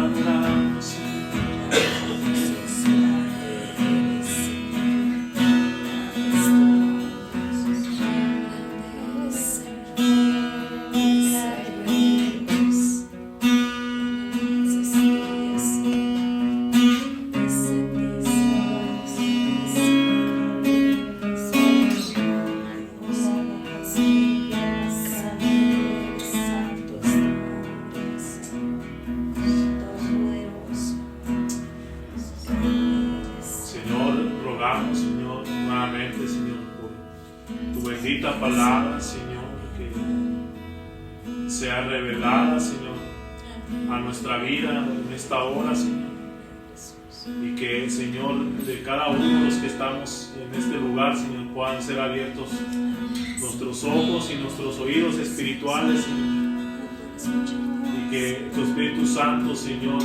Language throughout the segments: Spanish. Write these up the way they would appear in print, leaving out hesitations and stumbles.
adoramos. Palabra, Señor, que sea revelada, Señor, a nuestra vida en esta hora, Señor, y que, Señor, de cada uno de los que estamos en este lugar, Señor, puedan ser abiertos nuestros ojos y nuestros oídos espirituales, Señor, y que tu Espíritu Santo, Señor,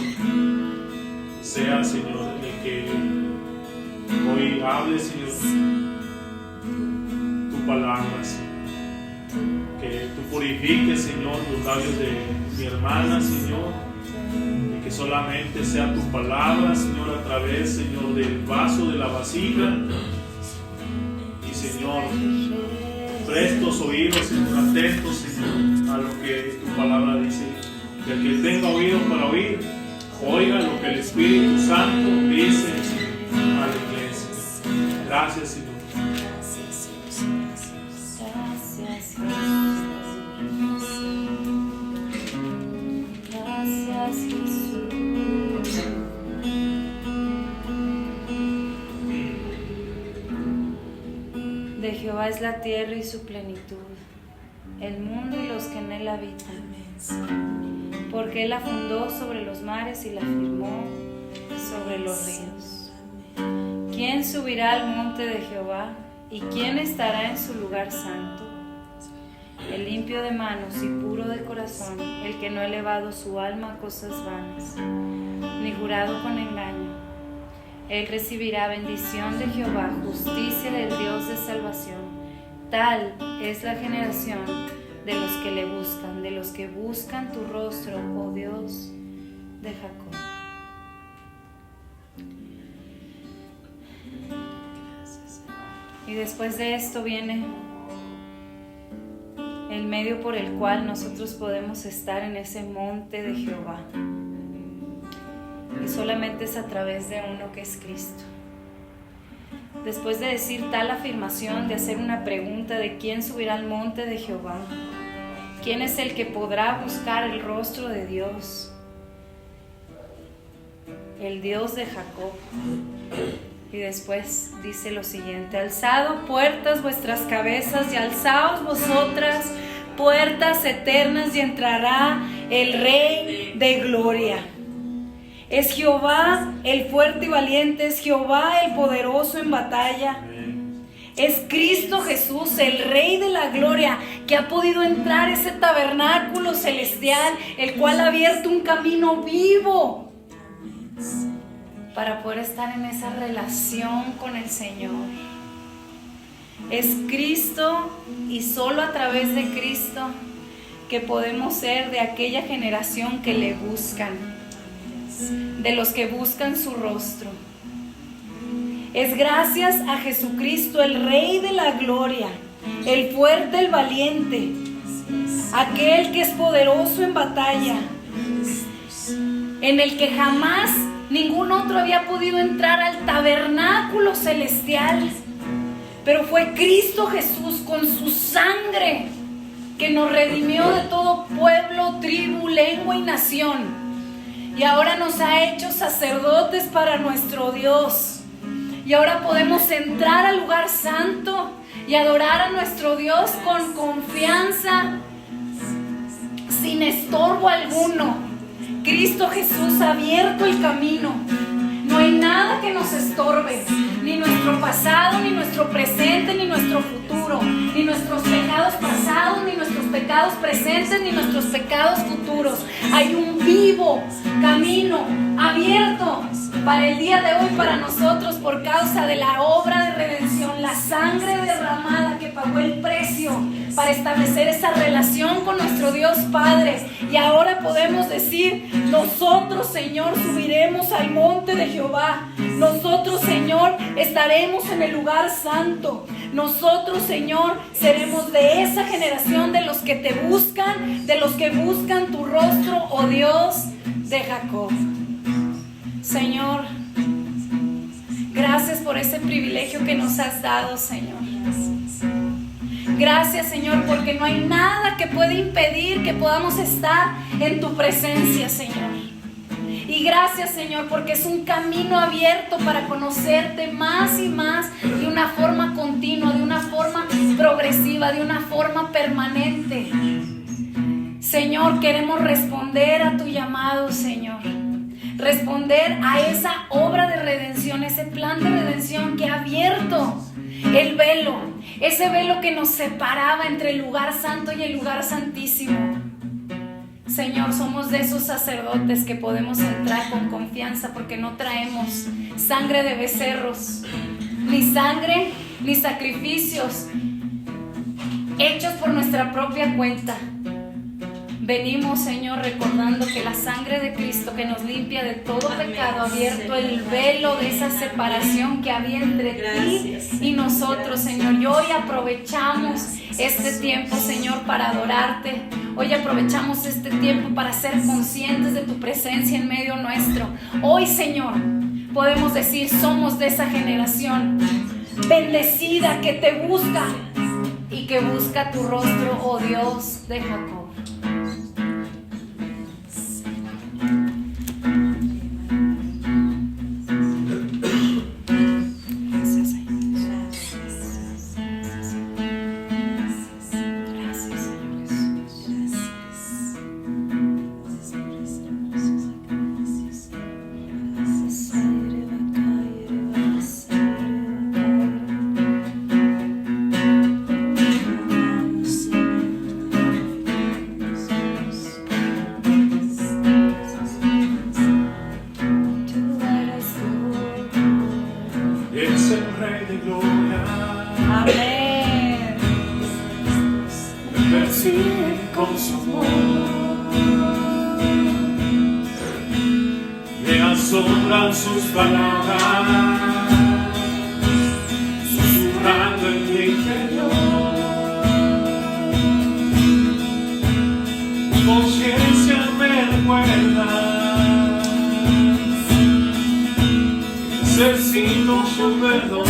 sea, Señor, el que hoy hable, Señor, palabras, que tú purifiques, Señor, los labios de mi hermana, Señor, y que solamente sea tu palabra, Señor, a través, Señor, del vaso, de la vasija, y, Señor, prestos oídos, Señor, atentos, Señor, a lo que tu palabra dice, que el que tenga oído para oír, oiga lo que el Espíritu Santo dice, Señor, a la iglesia. Gracias, Señor. De Jehová es la tierra y su plenitud, el mundo y los que en él habitan. Porque él la fundó sobre los mares y la firmó sobre los ríos. ¿Quién subirá al monte de Jehová? ¿Y quién estará en su lugar santo? El limpio de manos y puro de corazón, el que no ha elevado su alma a cosas vanas, ni jurado con engaño. Él recibirá bendición de Jehová, justicia del Dios de salvación. Tal es la generación de los que le buscan, de los que buscan tu rostro, oh Dios de Jacob. Y después de esto viene el medio por el cual nosotros podemos estar en ese monte de Jehová. Y solamente es a través de uno que es Cristo. Después de decir tal afirmación, de hacer una pregunta de quién subirá al monte de Jehová, quién es el que podrá buscar el rostro de Dios, el Dios de Jacob. Y después dice lo siguiente: alzad puertas vuestras cabezas y alzaos vosotras puertas eternas y entrará el Rey de gloria. Es Jehová el fuerte y valiente, es Jehová el poderoso en batalla. Es Cristo Jesús, el Rey de la gloria, que ha podido entrar a ese tabernáculo celestial, el cual ha abierto un camino vivo para poder estar en esa relación con el Señor. Es Cristo y solo a través de Cristo que podemos ser de aquella generación que le buscan, de los que buscan su rostro. Es gracias a Jesucristo, el Rey de la gloria, el fuerte, el valiente, aquel que es poderoso en batalla, en el que jamás ningún otro había podido entrar al tabernáculo celestial, pero fue Cristo Jesús con su sangre que nos redimió de todo pueblo, tribu, lengua y nación, y ahora nos ha hecho sacerdotes para nuestro Dios, y ahora podemos entrar al lugar santo y adorar a nuestro Dios con confianza, sin estorbo alguno. Cristo Jesús ha abierto el camino. No hay nada que nos estorbe, ni nuestro pasado, ni nuestro presente, ni nuestro futuro, ni nuestros pecados pasados, ni nuestros pecados presentes, ni nuestros pecados futuros. Hay un vivo camino abierto para el día de hoy, para nosotros, por causa de la obra de redención, la sangre derramada que pagó el precio para establecer esa relación con nuestro Dios Padre. Y ahora podemos decir: nosotros, Señor, subiremos al monte de Jehová. Nosotros, Señor, estaremos en el lugar santo. Nosotros, Señor, seremos de esa generación de los que te buscan, de los que buscan tu rostro, oh Dios de Jacob. Señor, gracias por ese privilegio que nos has dado, Señor. Gracias, Señor, porque no hay nada que pueda impedir que podamos estar en tu presencia, Señor. Y gracias, Señor, porque es un camino abierto para conocerte más y más, de una forma continua, de una forma progresiva, de una forma permanente. Señor, queremos responder a tu llamado, Señor. Responder a esa obra de redención, ese plan de redención que ha abierto el velo, ese velo que nos separaba entre el lugar santo y el lugar santísimo. Señor, somos de esos sacerdotes que podemos entrar con confianza porque no traemos sangre de becerros, ni sangre, ni sacrificios hechos por nuestra propia cuenta. Venimos, Señor, recordando que la sangre de Cristo que nos limpia de todo pecado ha abierto el velo de esa separación que había entre ti y nosotros, Señor. Y hoy aprovechamos este tiempo, Señor, para adorarte. Hoy aprovechamos este tiempo para ser conscientes de tu presencia en medio nuestro. Hoy, Señor, podemos decir: somos de esa generación bendecida que te busca y que busca tu rostro, oh Dios de Jacob. Sus palabras, susurrando en mi interior. Mi conciencia me recuerda: necesito su perdón.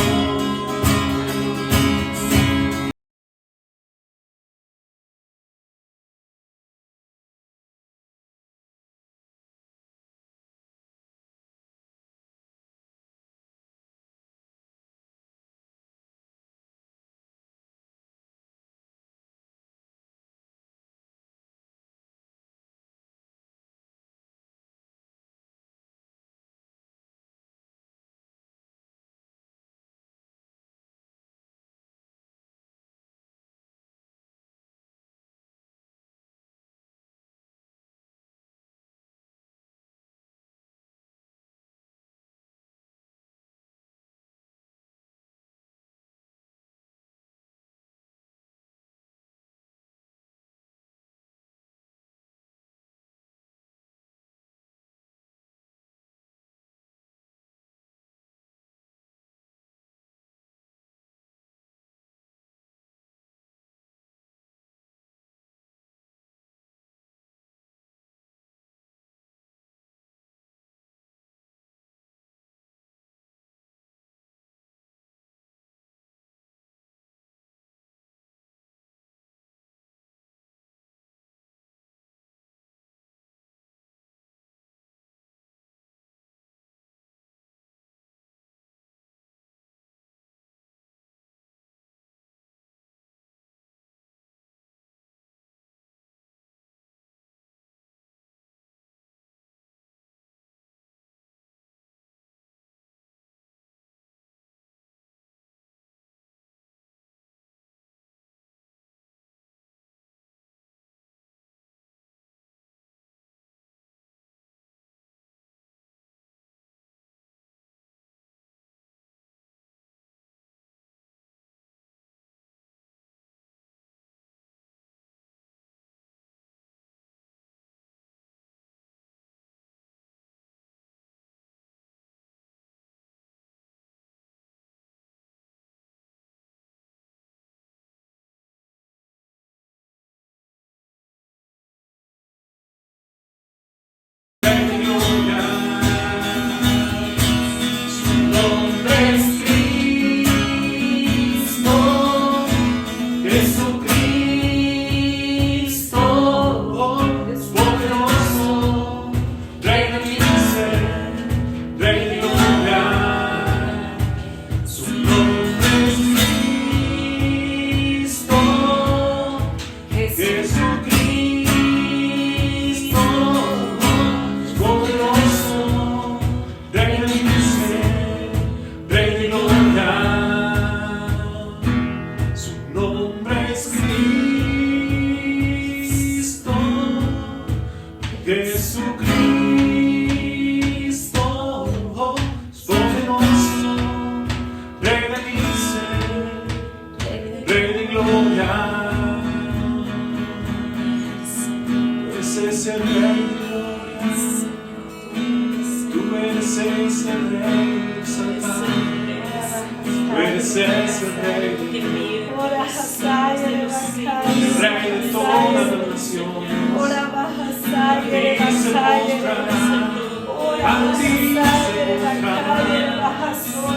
Tú eres ese rey exaltado. Tú eres ese rey. El rey de todas las naciones. A ti se mostrará. A ti se mostrará.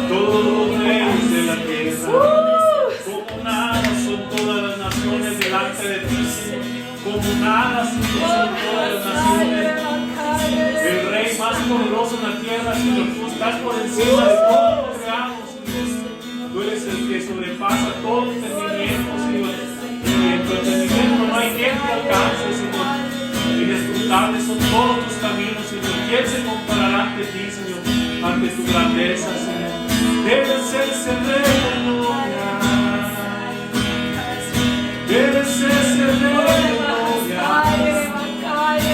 Todos los reyes de la tierra. Como nada son todas las naciones delante de ti, Señor. Como nada son todas las naciones. El rey más poderoso en la tierra, Señor. Tú estás por encima de todo lo que hagamos, Señor. Tú eres el que sobrepasa todo entendimiento, Señor. Y en tu entendimiento no hay quien te alcance, Señor. Inescrutables son todos tus caminos, Señor. ¿Quién se comparará ante ti, Señor? Ante tu grandeza, Señor. Debes ser ese rey de gloria. Debes ser ese rey de gloria.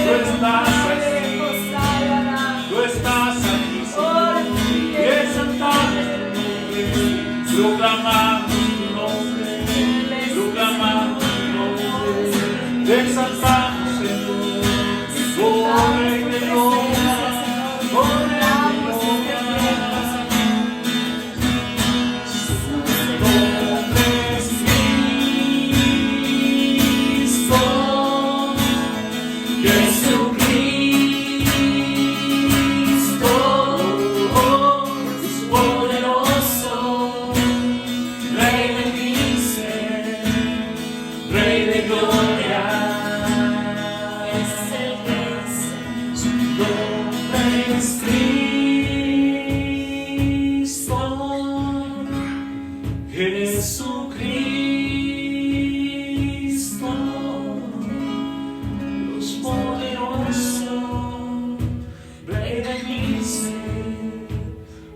Tú estás aquí. Tú estás aquí, Señor. Y exaltamos tu nombre. Proclamamos tu nombre. Proclamamos tu nombre. Te exaltamos, Señor. Oh, Rey de gloria. Oh,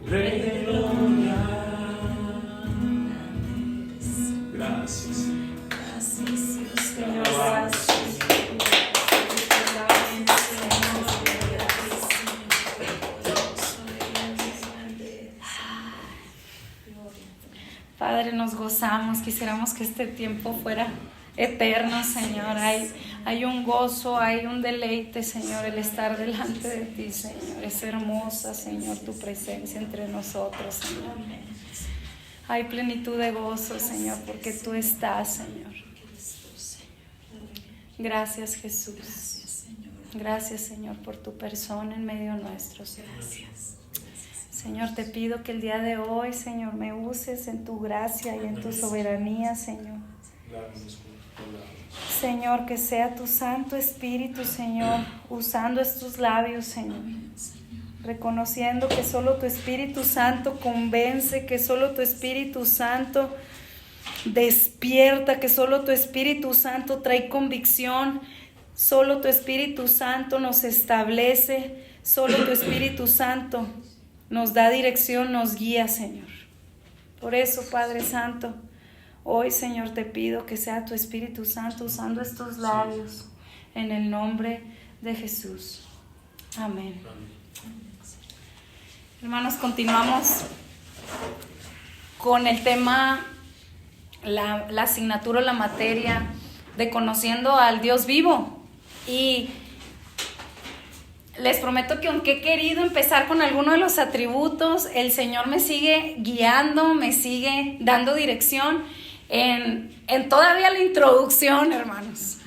Rey de gloria. Padre, nos gozamos, quisiéramos que este tiempo fuera eterno, Señor. Hay un gozo, hay un deleite, Señor, el estar delante de ti, Señor. Es hermosa, Señor, tu presencia entre nosotros, Señor. Hay plenitud de gozo, Señor, porque tú estás, Señor. Gracias, Jesús. Gracias, Señor, por tu persona en medio nuestro, Señor. Señor, te pido que el día de hoy, Señor, me uses en tu gracia y en tu soberanía, Señor. Señor, que sea tu Santo Espíritu, Señor, usando estos labios, Señor. Reconociendo que solo tu Espíritu Santo convence, que solo tu Espíritu Santo despierta, que solo tu Espíritu Santo trae convicción, solo tu Espíritu Santo nos establece, solo tu Espíritu Santo nos da dirección, nos guía, Señor. Por eso, Padre Santo, hoy, Señor, te pido que sea tu Espíritu Santo usando estos labios, en el nombre de Jesús. Amén. Hermanos, continuamos con el tema, la asignatura o la materia de conociendo al Dios vivo. Y les prometo que aunque he querido empezar con alguno de los atributos, el Señor me sigue guiando, me sigue dando dirección en todavía la introducción, hermanos.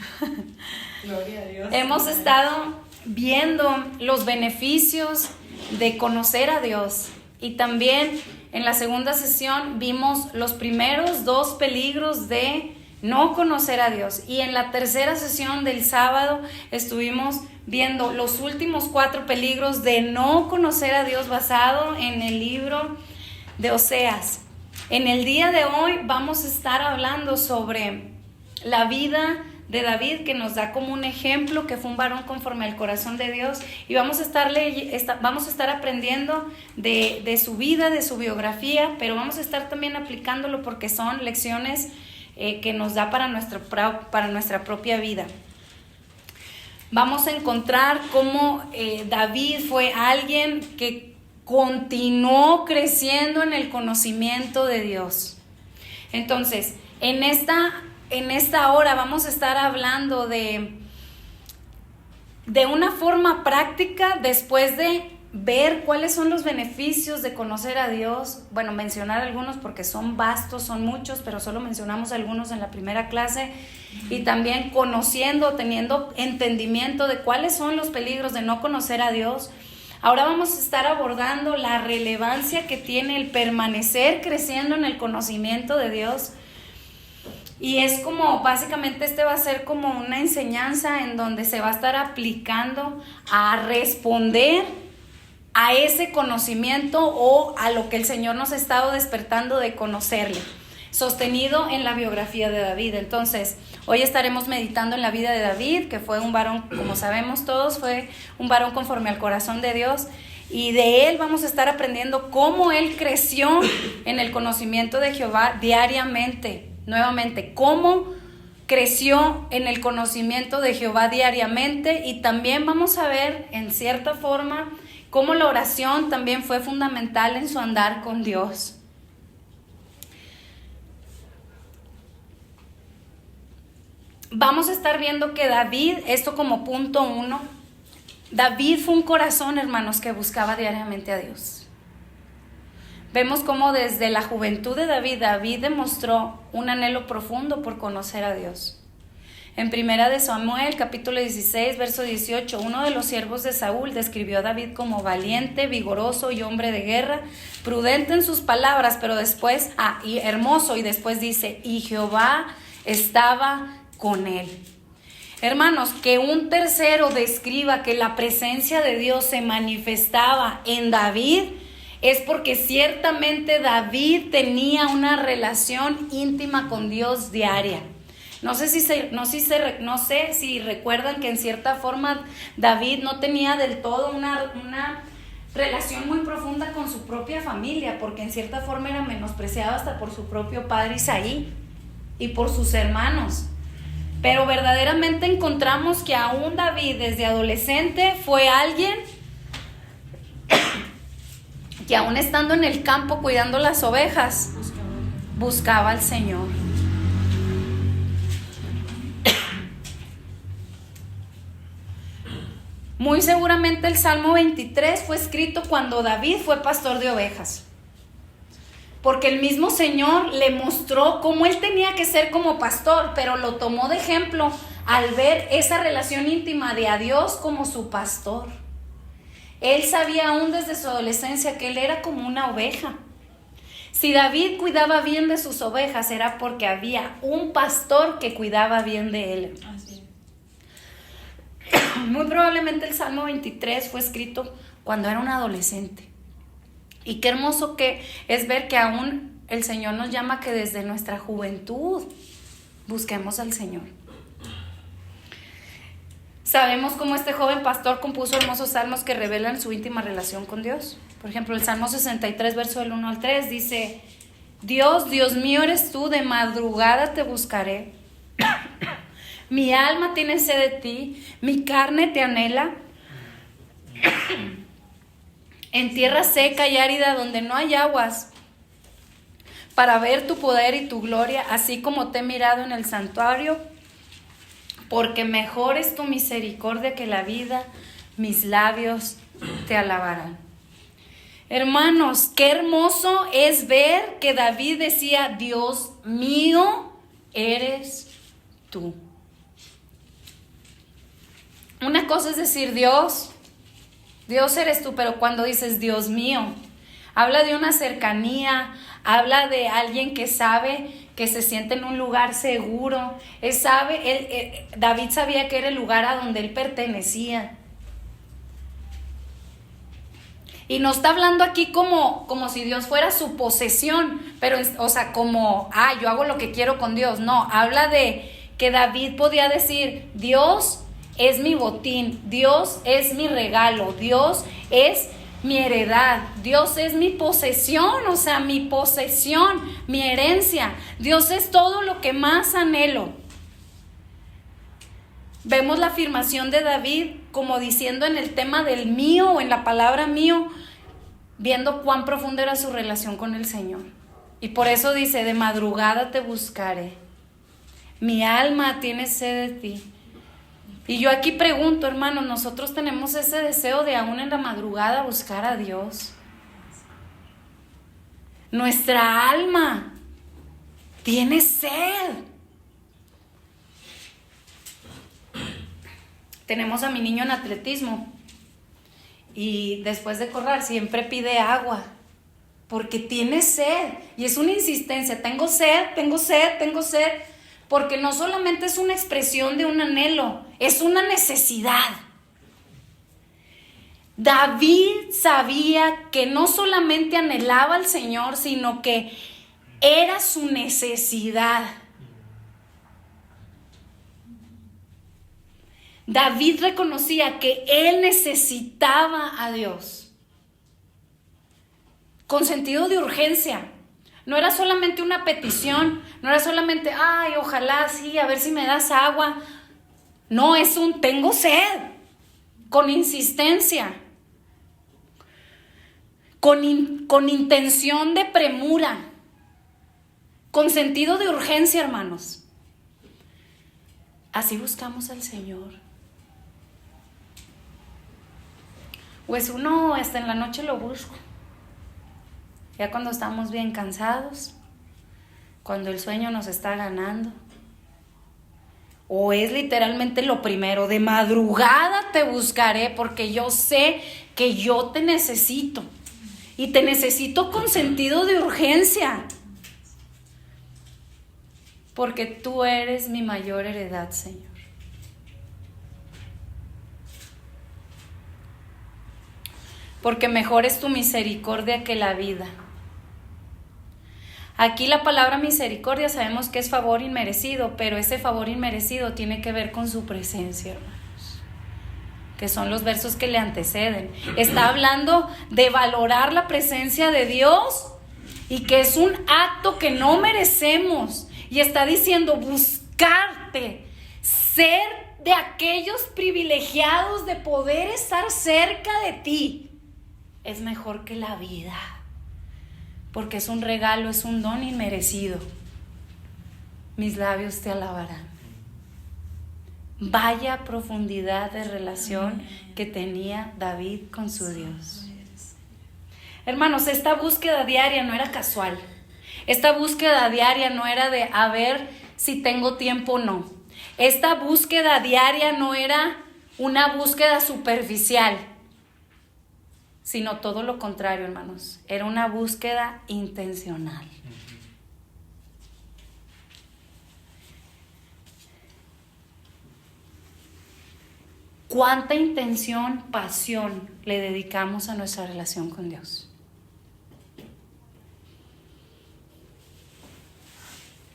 Gloria a Dios. Hemos estado viendo los beneficios de conocer a Dios, y también en la segunda sesión vimos los primeros 2 peligros de no conocer a Dios, y en la tercera sesión del sábado estuvimos viendo los últimos 4 peligros de no conocer a Dios, basado en el libro de Oseas. En el día de hoy vamos a estar hablando sobre la vida de David, que nos da como un ejemplo que fue un varón conforme al corazón de Dios, y vamos a estar aprendiendo de su vida, de su biografía, pero vamos a estar también aplicándolo porque son lecciones que nos da para nuestra propia vida. Vamos a encontrar cómo David fue alguien que continuó creciendo en el conocimiento de Dios. Entonces, en esta hora vamos a estar hablando de una forma práctica, después de ver cuáles son los beneficios de conocer a Dios. Bueno, mencionar algunos porque son vastos, son muchos, pero solo mencionamos algunos en la primera clase. Y también conociendo, teniendo entendimiento de cuáles son los peligros de no conocer a Dios. Ahora vamos a estar abordando la relevancia que tiene el permanecer creciendo en el conocimiento de Dios. Y es como, básicamente este va a ser como una enseñanza en donde se va a estar aplicando a responder a ese conocimiento o a lo que el Señor nos ha estado despertando de conocerle, sostenido en la biografía de David. Entonces, hoy estaremos meditando en la vida de David, que fue un varón, como sabemos todos, fue un varón conforme al corazón de Dios, y de él vamos a estar aprendiendo cómo él creció en el conocimiento de Jehová diariamente. Nuevamente, cómo creció en el conocimiento de Jehová diariamente, y también vamos a ver, en cierta forma, cómo la oración también fue fundamental en su andar con Dios. Vamos a estar viendo que David, esto como punto 1, David fue un corazón, hermanos, que buscaba diariamente a Dios. Vemos cómo desde la juventud de David demostró un anhelo profundo por conocer a Dios. En Primera de Samuel, capítulo 16, verso 18, uno de los siervos de Saúl describió a David como valiente, vigoroso y hombre de guerra, prudente en sus palabras, pero después, y hermoso, y después dice, y Jehová estaba con él. Hermanos, que un tercero describa que la presencia de Dios se manifestaba en David, es porque ciertamente David tenía una relación íntima con Dios diaria. No sé si recuerdan que en cierta forma David no tenía del todo una relación muy profunda con su propia familia, porque en cierta forma era menospreciado hasta por su propio padre Isaí y por sus hermanos. Pero verdaderamente encontramos que aún David desde adolescente fue alguien que aún estando en el campo cuidando las ovejas, buscaba al Señor. Muy seguramente el Salmo 23 fue escrito cuando David fue pastor de ovejas, porque el mismo Señor le mostró cómo él tenía que ser como pastor, pero lo tomó de ejemplo al ver esa relación íntima de a Dios como su pastor. Él sabía aún desde su adolescencia que él era como una oveja. Si David cuidaba bien de sus ovejas, era porque había un pastor que cuidaba bien de él. Así es. Muy probablemente el Salmo 23 fue escrito cuando era un adolescente. Y qué hermoso que es ver que aún el Señor nos llama que desde nuestra juventud busquemos al Señor. Sabemos cómo este joven pastor compuso hermosos salmos que revelan su íntima relación con Dios. Por ejemplo, el Salmo 63, verso del 1 al 3 dice: Dios, Dios mío eres tú, de madrugada te buscaré. Mi alma tiene sed de ti, mi carne te anhela. En tierra seca y árida donde no hay aguas, para ver tu poder y tu gloria, así como te he mirado en el santuario, porque mejor es tu misericordia que la vida, mis labios te alabarán. Hermanos, qué hermoso es ver que David decía: Dios mío eres tú. Una cosa es decir Dios eres tú, pero cuando dices Dios mío, habla de una cercanía, habla de alguien que sabe, que se siente en un lugar seguro. David sabía que era el lugar a donde él pertenecía. Y no está hablando aquí como si Dios fuera su posesión, pero, como, yo hago lo que quiero con Dios. No, habla de que David podía decir: Dios es mi botín, Dios es mi regalo, Dios es mi heredad, Dios es mi posesión, mi posesión, mi herencia. Dios es todo lo que más anhelo. Vemos la afirmación de David como diciendo en el tema del mío o en la palabra mío, viendo cuán profunda era su relación con el Señor. Y por eso dice: de madrugada te buscaré, mi alma tiene sed de ti. Y yo aquí pregunto, hermanos, nosotros tenemos ese deseo de aún en la madrugada buscar a Dios. Nuestra alma tiene sed. Tenemos a mi niño en atletismo y después de correr siempre pide agua porque tiene sed y es una insistencia, tengo sed, porque no solamente es una expresión de un anhelo, es una necesidad. David sabía que no solamente anhelaba al Señor, sino que era su necesidad. David reconocía que él necesitaba a Dios con sentido de urgencia. No era solamente una petición, no era solamente, ay, ojalá sí, a ver si me das agua. No, es un tengo sed, con insistencia, con intención de premura, con sentido de urgencia, hermanos. Así buscamos al Señor. Pues uno en la noche lo busco. Ya cuando estamos bien cansados, cuando el sueño nos está ganando. O es literalmente lo primero, de madrugada te buscaré porque yo sé que yo te necesito. Y te necesito con sentido de urgencia. Porque tú eres mi mayor heredad, Señor. Porque mejor es tu misericordia que la vida. Aquí la palabra misericordia sabemos que es favor inmerecido, pero ese favor inmerecido tiene que ver con su presencia, hermanos, que son los versos que le anteceden. Está hablando de valorar la presencia de Dios y que es un acto que no merecemos. Y está diciendo buscarte, ser de aquellos privilegiados de poder estar cerca de ti. Es mejor que la vida, porque es un regalo, es un don inmerecido. Mis labios te alabarán. Vaya profundidad de relación que tenía David con su Dios. Hermanos, esta búsqueda diaria no era casual. Esta búsqueda diaria no era de a ver si tengo tiempo o no. Esta búsqueda diaria no era una búsqueda superficial, sino todo lo contrario, hermanos. Era una búsqueda intencional. ¿Cuánta intención, pasión le dedicamos a nuestra relación con Dios?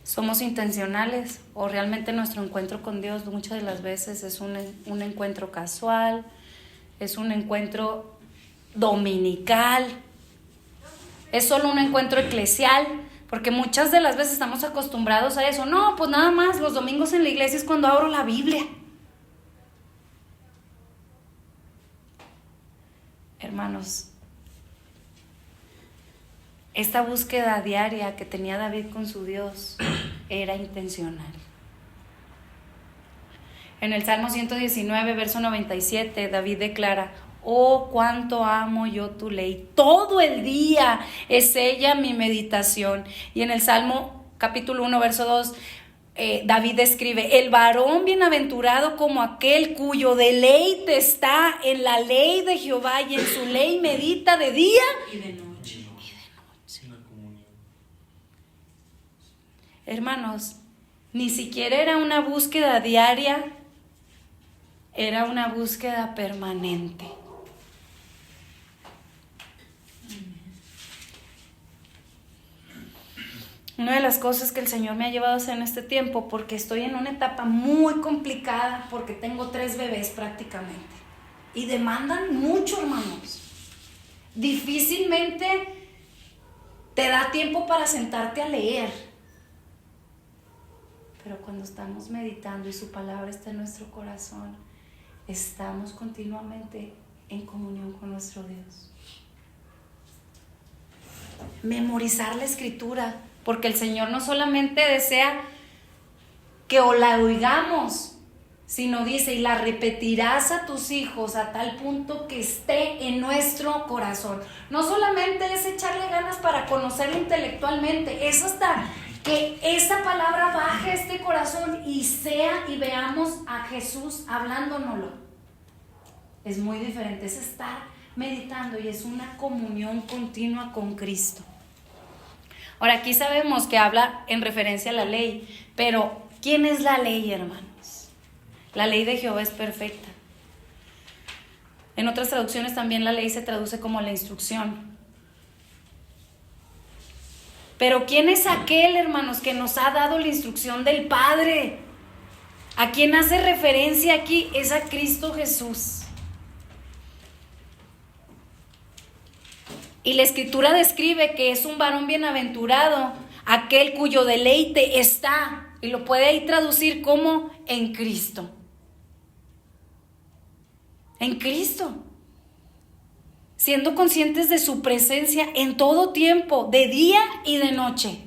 ¿Somos intencionales o realmente nuestro encuentro con Dios muchas de las veces es un encuentro casual, es un encuentro dominical, es solo un encuentro eclesial? Porque muchas de las veces estamos acostumbrados a eso. No, pues nada más los domingos en la iglesia es cuando abro la Biblia. Hermanos, esta búsqueda diaria que tenía David con su Dios era intencional. En el Salmo 119, verso 97, David declara: oh, cuánto amo yo tu ley, todo el día es ella mi meditación. Y en el Salmo capítulo 1, verso 2, David escribe: el varón bienaventurado como aquel cuyo deleite está en la ley de Jehová, y en su ley medita de día y de noche. Hermanos, ni siquiera era una búsqueda diaria, era una búsqueda permanente. Una de las cosas que el Señor me ha llevado a hacer en este tiempo, porque estoy en una etapa muy complicada, porque tengo 3 bebés prácticamente, y demandan mucho, hermanos. Difícilmente te da tiempo para sentarte a leer. Pero cuando estamos meditando y su palabra está en nuestro corazón, estamos continuamente en comunión con nuestro Dios. Memorizar la escritura, porque el Señor no solamente desea que o la oigamos, sino dice, y la repetirás a tus hijos a tal punto que esté en nuestro corazón. No solamente es echarle ganas para conocerlo intelectualmente, es hasta que esa palabra baje a este corazón y sea y veamos a Jesús hablándonoslo. Es muy diferente, es estar meditando y es una comunión continua con Cristo. Ahora, aquí sabemos que habla en referencia a la ley, pero ¿quién es la ley, hermanos? La ley de Jehová es perfecta. En otras traducciones también la ley se traduce como la instrucción. Pero ¿quién es aquel, hermanos, que nos ha dado la instrucción del Padre? ¿A quién hace referencia aquí? Es a Cristo Jesús. Y la Escritura describe que es un varón bienaventurado, aquel cuyo deleite está, y lo puede ahí traducir como en Cristo. En Cristo. Siendo conscientes de su presencia en todo tiempo, de día y de noche.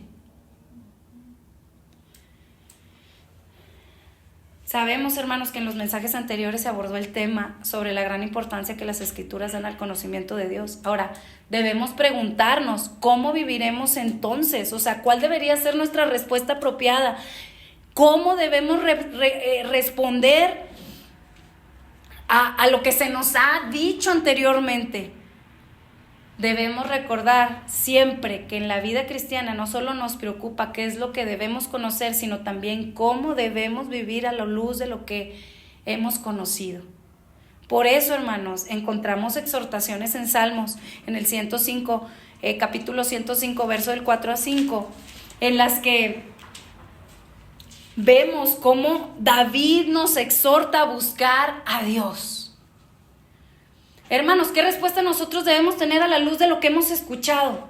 Sabemos, hermanos, que en los mensajes anteriores se abordó el tema sobre la gran importancia que las Escrituras dan al conocimiento de Dios. Ahora, debemos preguntarnos, ¿cómo viviremos entonces? O sea, ¿cuál debería ser nuestra respuesta apropiada? ¿Cómo debemos responder a lo que se nos ha dicho anteriormente? Debemos recordar siempre que en la vida cristiana no solo nos preocupa qué es lo que debemos conocer, sino también cómo debemos vivir a la luz de lo que hemos conocido. Por eso, hermanos, encontramos exhortaciones en Salmos, en el 105, capítulo 105, verso del 4 a 5, en las que vemos cómo David nos exhorta a buscar a Dios. Hermanos, ¿qué respuesta nosotros debemos tener a la luz de lo que hemos escuchado?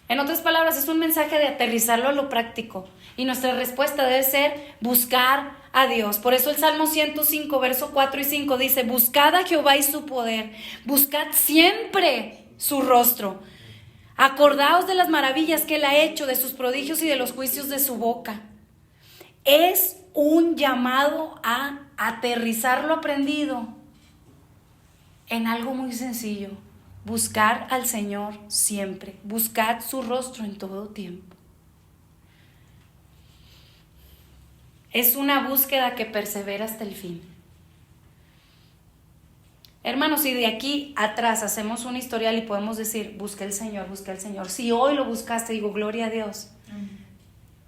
En otras palabras, es un mensaje de aterrizarlo a lo práctico. Y nuestra respuesta debe ser buscar a Dios. Por eso el Salmo 105, verso 4 y 5 dice, buscad a Jehová y su poder, buscad siempre su rostro. Acordaos de las maravillas que Él ha hecho, de sus prodigios y de los juicios de su boca. Es un llamado a aterrizar lo aprendido en algo muy sencillo: buscar al Señor siempre, buscar su rostro en todo tiempo. Es una búsqueda que persevera hasta el fin. Hermanos, si de aquí atrás hacemos un historial y podemos decir, busqué al Señor, busqué al Señor. Si hoy lo buscaste, digo, gloria a Dios.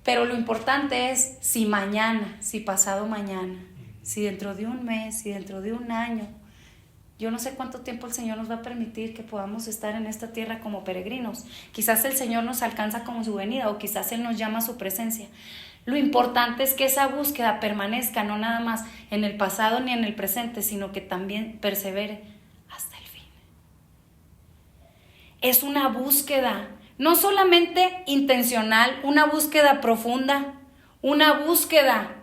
Pero lo importante es si mañana, si pasado mañana, si dentro de un mes, si dentro de un año, yo no sé cuánto tiempo el Señor nos va a permitir que podamos estar en esta tierra como peregrinos. Quizás el Señor nos alcanza como su venida, o quizás Él nos llama a su presencia. Lo importante es que esa búsqueda permanezca, no nada más en el pasado ni en el presente, sino que también persevere hasta el fin. Es una búsqueda, no solamente intencional, una búsqueda profunda, una búsqueda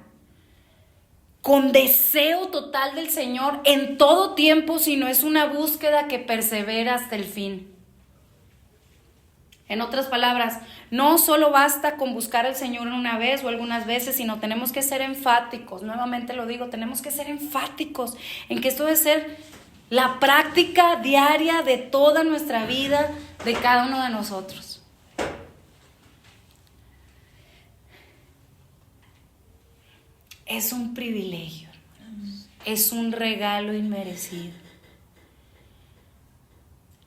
con deseo total del Señor en todo tiempo, sino es una búsqueda que persevera hasta el fin. En otras palabras, no solo basta con buscar al Señor una vez o algunas veces, sino tenemos que ser enfáticos. Nuevamente lo digo, tenemos que ser enfáticos en que esto debe ser la práctica diaria de toda nuestra vida, de cada uno de nosotros. Es un privilegio, hermanos. Es un regalo inmerecido.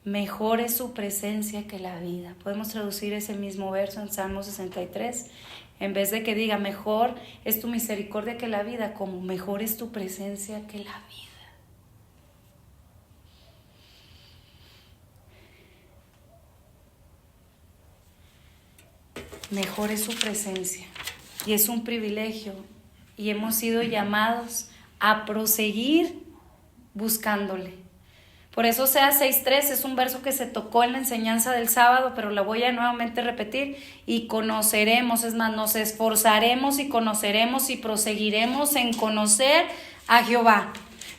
Mejor es su presencia que la vida. Podemos traducir ese mismo verso en Salmo 63. En vez de que diga, mejor es tu misericordia que la vida, como mejor es tu presencia que la vida. Mejor es su presencia. Y es un privilegio. Y hemos sido llamados a proseguir buscándole. Por eso Oseas 6:3 es un verso que se tocó en la enseñanza del sábado, pero la voy a nuevamente repetir. Y conoceremos, es más, nos esforzaremos y conoceremos y proseguiremos en conocer a Jehová.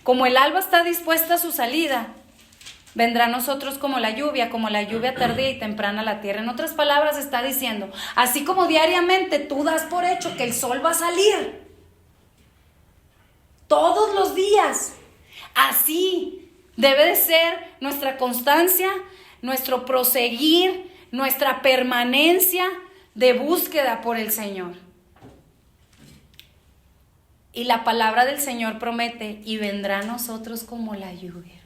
Como el alba está dispuesta a su salida, vendrá a nosotros como la lluvia tardía y temprana a la tierra. En otras palabras está diciendo, así como diariamente tú das por hecho que el sol va a salir, todos los días. Así debe de ser nuestra constancia, nuestro proseguir, nuestra permanencia de búsqueda por el Señor. Y la palabra del Señor promete, y vendrá a nosotros como la lluvia.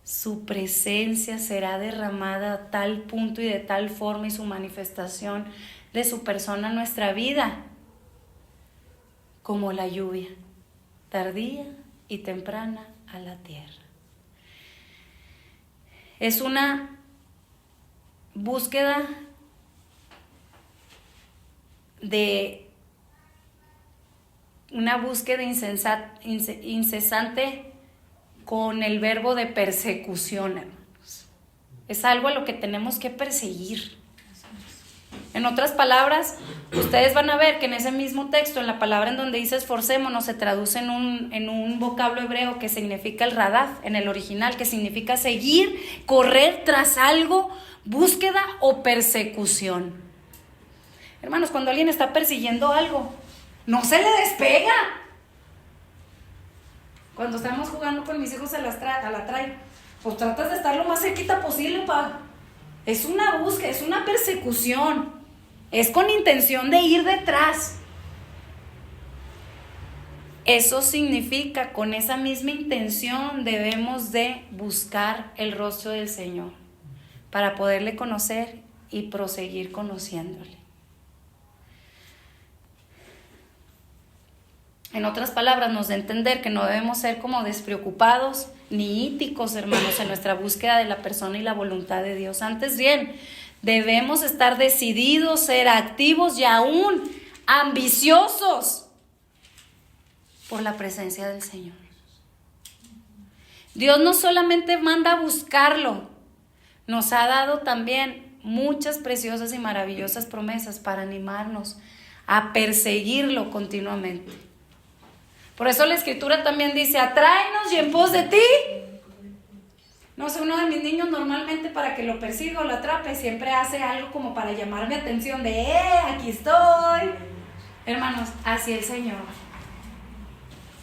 Su presencia será derramada a tal punto y de tal forma, y su manifestación de su persona en nuestra vida, como la lluvia, tardía y temprana a la tierra. Es una búsqueda incesante con el verbo de persecución, hermanos. Es algo a lo que tenemos que perseguir. En otras palabras, ustedes van a ver que en ese mismo texto, en la palabra en donde dice esforcémonos, se traduce en un vocablo hebreo que significa el radaf, en el original, que significa seguir, correr tras algo, búsqueda o persecución. Hermanos, cuando alguien está persiguiendo algo, no se le despega. Cuando estamos jugando con mis hijos a la trail, pues tratas de estar lo más cerquita posible, pa. Es una búsqueda, es una persecución. Es con intención de ir detrás. Eso significa, con esa misma intención debemos de buscar el rostro del Señor para poderle conocer y proseguir conociéndole. En otras palabras, nos da a entender que no debemos ser como despreocupados ni íticos, hermanos, en nuestra búsqueda de la persona y la voluntad de Dios. Antes bien, debemos estar decididos, ser activos y aún ambiciosos por la presencia del Señor. Dios no solamente manda a buscarlo, nos ha dado también muchas preciosas y maravillosas promesas para animarnos a perseguirlo continuamente. Por eso la Escritura también dice, atráenos y en pos de ti. No sé, uno de mis niños normalmente para que lo persiga o lo atrape siempre hace algo como para llamar mi atención de, aquí estoy. Hermanos, así el Señor.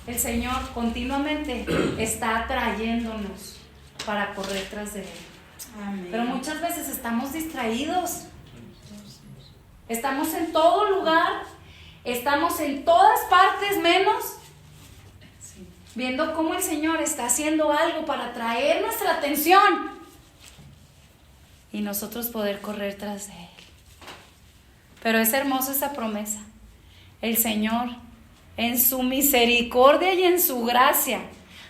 El Señor continuamente está atrayéndonos para correr tras de Él. Amén. Pero muchas veces estamos distraídos. Estamos en todo lugar, estamos en todas partes menos viendo cómo el Señor está haciendo algo para atraer nuestra atención y nosotros poder correr tras de Él. Pero es hermosa esa promesa. El Señor, en su misericordia y en su gracia,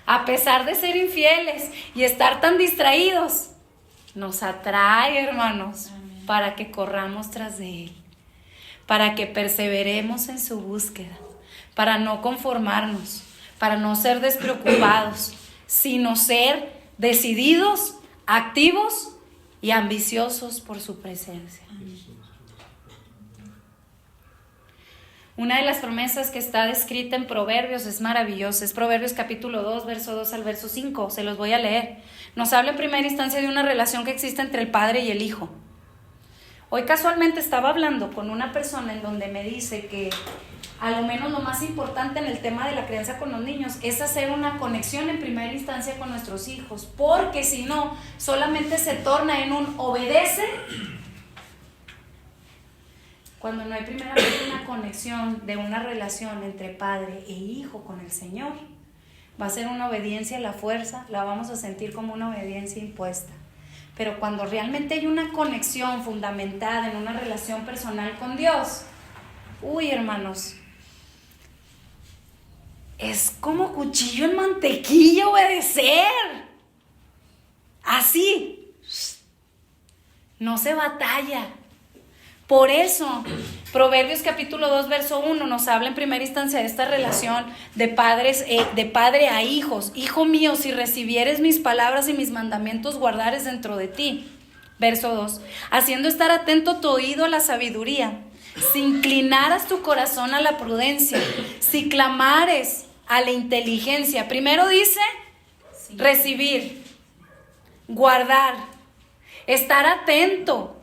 a pesar de ser infieles y estar tan distraídos, nos atrae, hermanos, amén, para que corramos tras de Él, para que perseveremos en su búsqueda, para no conformarnos, para no ser despreocupados, sino ser decididos, activos y ambiciosos por su presencia. Una de las promesas que está descrita en Proverbios es maravillosa. Es Proverbios capítulo 2, verso 2 al verso 5. Se los voy a leer. Nos habla en primera instancia de una relación que existe entre el padre y el hijo. Hoy casualmente estaba hablando con una persona en donde me dice que a lo menos lo más importante en el tema de la crianza con los niños es hacer una conexión en primera instancia con nuestros hijos, porque si no, solamente se torna en un obedece, cuando no hay primeramente una conexión de una relación entre padre e hijo con el Señor. Va a ser una obediencia a la fuerza, la vamos a sentir como una obediencia impuesta. Pero cuando realmente hay una conexión fundamentada en una relación personal con Dios, hermanos, es como cuchillo en mantequilla obedecer. Así. No se batalla. Por eso, Proverbios capítulo 2, verso 1 nos habla en primera instancia de esta relación de padre a hijos. Hijo mío, si recibieres mis palabras y mis mandamientos, guardares dentro de ti. Verso 2. Haciendo estar atento tu oído a la sabiduría, si inclinaras tu corazón a la prudencia, si clamares a la inteligencia. Primero dice recibir, guardar, estar atento,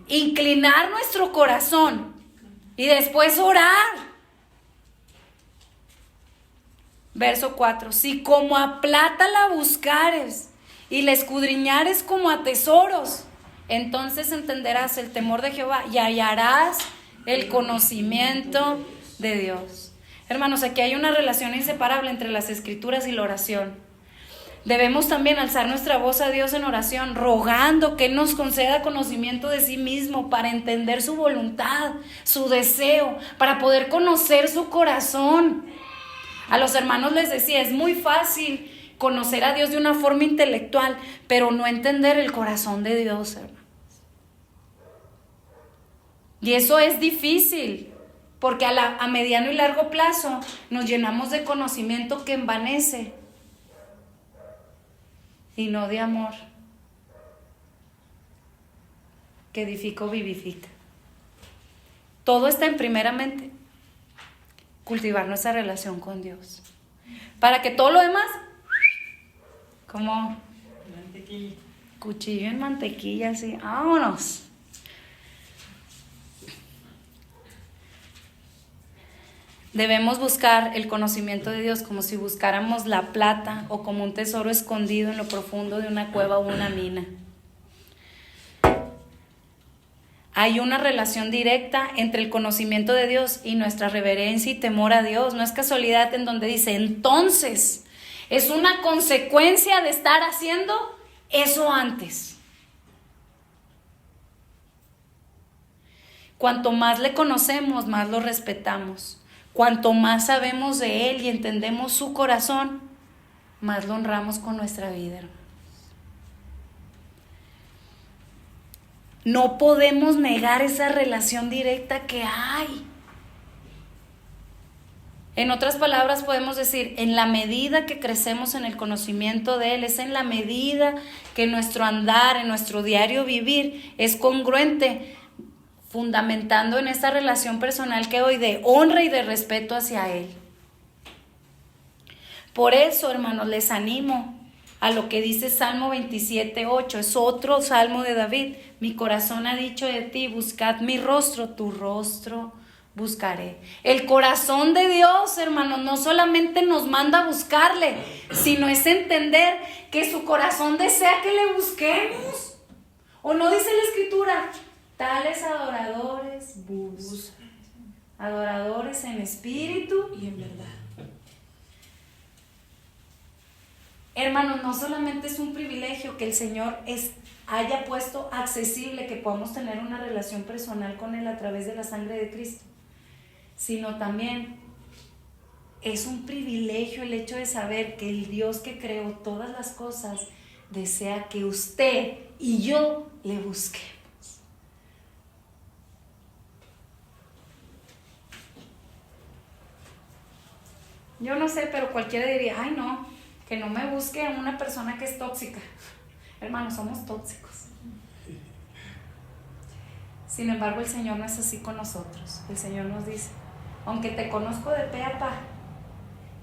inclinar nuestro corazón y después orar. Verso 4. Si como a plata la buscares y la escudriñares como a tesoros, entonces entenderás el temor de Jehová y hallarás el conocimiento de Dios. Hermanos, aquí hay una relación inseparable entre las escrituras y la oración. Debemos también alzar nuestra voz a Dios en oración, rogando que Él nos conceda conocimiento de sí mismo para entender su voluntad, su deseo, para poder conocer su corazón. A los hermanos les decía, es muy fácil conocer a Dios de una forma intelectual, pero no entender el corazón de Dios, hermanos. Y eso es difícil, porque a mediano y largo plazo nos llenamos de conocimiento que envanece y no de amor, que edifica o vivifica. Todo está en primeramente cultivar nuestra relación con Dios, para que todo lo demás, como Mantequilla. cuchillo en mantequilla, así, vámonos. Debemos buscar el conocimiento de Dios como si buscáramos la plata o como un tesoro escondido en lo profundo de una cueva o una mina. Hay una relación directa entre el conocimiento de Dios y nuestra reverencia y temor a Dios. No es casualidad en donde dice, entonces, es una consecuencia de estar haciendo eso antes. Cuanto más le conocemos, más lo respetamos. Cuanto más sabemos de Él y entendemos su corazón, más lo honramos con nuestra vida, hermanos. No podemos negar esa relación directa que hay. En otras palabras podemos decir, en la medida que crecemos en el conocimiento de Él, es en la medida que nuestro andar, en nuestro diario vivir, es congruente, fundamentando en esta relación personal que hoy de honra y de respeto hacia Él. Por eso, hermanos, les animo a lo que dice Salmo 27:8, es otro salmo de David. Mi corazón ha dicho de ti, buscad mi rostro, tu rostro buscaré. El corazón de Dios, hermanos, no solamente nos manda a buscarle, sino es entender que su corazón desea que le busquemos. ¿O no dice la Escritura? Tales adoradores buscan, adoradores en espíritu Y en verdad. Hermanos, no solamente es un privilegio que el Señor haya puesto accesible que podamos tener una relación personal con Él a través de la sangre de Cristo, sino también es un privilegio el hecho de saber que el Dios que creó todas las cosas desea que usted y yo le busquemos. Yo no sé, pero cualquiera diría, ay no, que no me busque a una persona que es tóxica. Hermanos, somos tóxicos. Sin embargo, el Señor no es así con nosotros. El Señor nos dice, aunque te conozco de pe a pa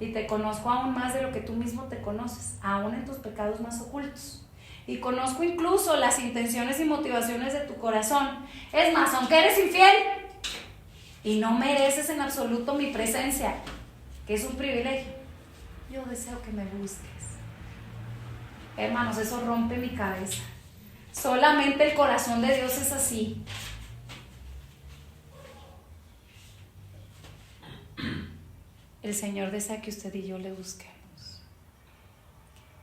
y te conozco aún más de lo que tú mismo te conoces, aún en tus pecados más ocultos, y conozco incluso las intenciones y motivaciones de tu corazón. Es más, aunque eres infiel y no mereces en absoluto mi presencia, que es un privilegio, yo deseo que me busques. Hermanos, eso rompe mi cabeza. Solamente el corazón de Dios es así. El Señor desea que usted y yo le busquemos.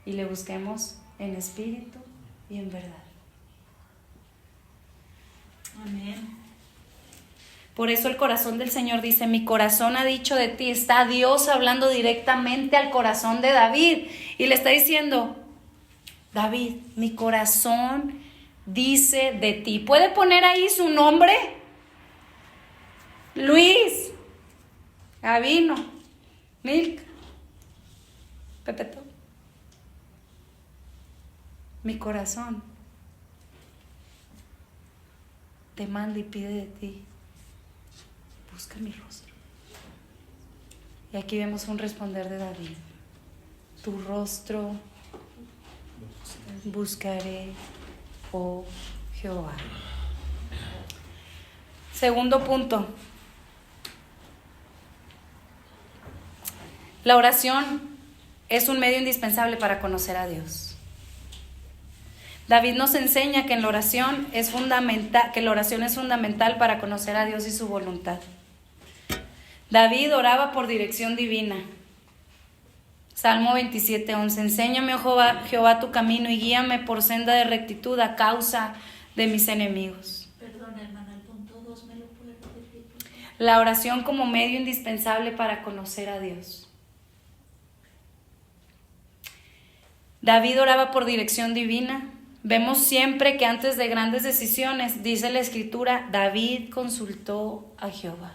Y le busquemos en espíritu y en verdad. Amén. Por eso el corazón del Señor dice, mi corazón ha dicho de ti. Está Dios hablando directamente al corazón de David. Y le está diciendo, David, mi corazón dice de ti. ¿Puede poner ahí su nombre? Luis, Gabino, Milka, Pepeto. Mi corazón te manda y pide de ti. Busca mi rostro. Y aquí vemos un responder de David. Tu rostro buscaré, oh Jehová. Segundo punto. La oración es un medio indispensable para conocer a Dios. David nos enseña que la oración es fundamental para conocer a Dios y su voluntad. David oraba por dirección divina. Salmo 27:11. Enséñame, oh Jehová, tu camino y guíame por senda de rectitud a causa de mis enemigos. Perdón, hermana, el punto 2 me lo puede repetir. La oración como medio indispensable para conocer a Dios. David oraba por dirección divina. Vemos siempre que antes de grandes decisiones, dice la Escritura, David consultó a Jehová.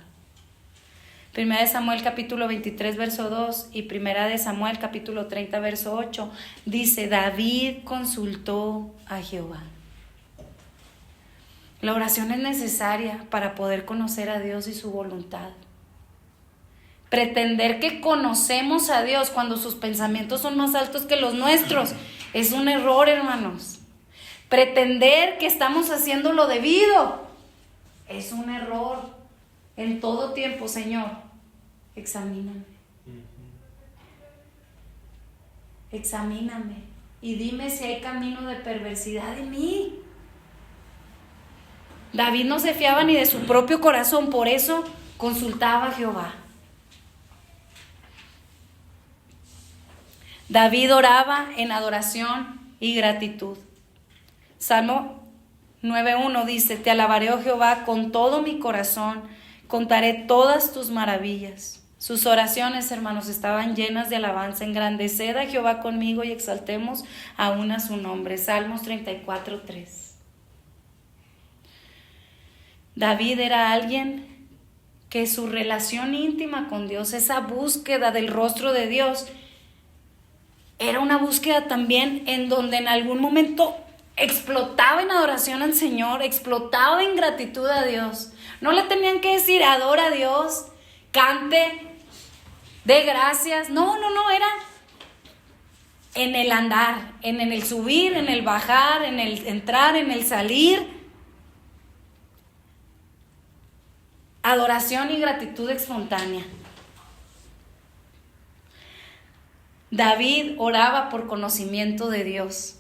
Primera de Samuel capítulo 23 verso 2 y Primera de Samuel capítulo 30 verso 8 dice, David consultó a Jehová. La oración es necesaria para poder conocer a Dios y su voluntad. Pretender que conocemos a Dios cuando sus pensamientos son más altos que los nuestros es un error, hermanos. Pretender que estamos haciendo lo debido es un error. En todo tiempo, Señor, examíname. Examíname y dime si hay camino de perversidad en mí. David no se fiaba ni de su propio corazón, por eso consultaba a Jehová. David oraba en adoración y gratitud. Salmo 9:1 dice, te alabaré, oh Jehová, con todo mi corazón, contaré todas tus maravillas. Sus oraciones, hermanos, estaban llenas de alabanza. Engrandeced a Jehová conmigo y exaltemos aún a su nombre. Salmos 34:3. David era alguien que su relación íntima con Dios, esa búsqueda del rostro de Dios, era una búsqueda también en donde en algún momento explotaba en adoración al Señor, explotaba en gratitud a Dios. No le tenían que decir, adora a Dios, cante, dé gracias. No, era en el andar, en el subir, en el bajar, en el entrar, en el salir. Adoración y gratitud espontánea. David oraba por conocimiento de Dios.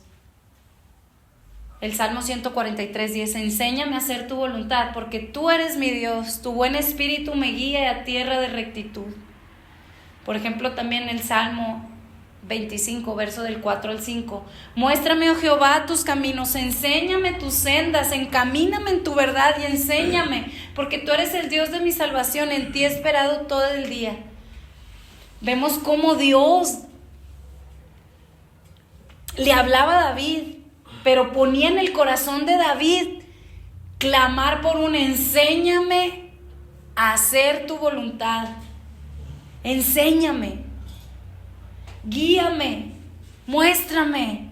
El Salmo 143:10, enséñame a hacer tu voluntad, porque tú eres mi Dios, tu buen espíritu me guía a tierra de rectitud. Por ejemplo, también el Salmo 25, verso del 4 al 5, muéstrame, oh Jehová, tus caminos, enséñame tus sendas, encamíname en tu verdad y enséñame, porque tú eres el Dios de mi salvación, en ti he esperado todo el día. Vemos cómo Dios le hablaba a David, pero ponía en el corazón de David clamar por un enséñame a hacer tu voluntad. Enséñame, guíame, muéstrame,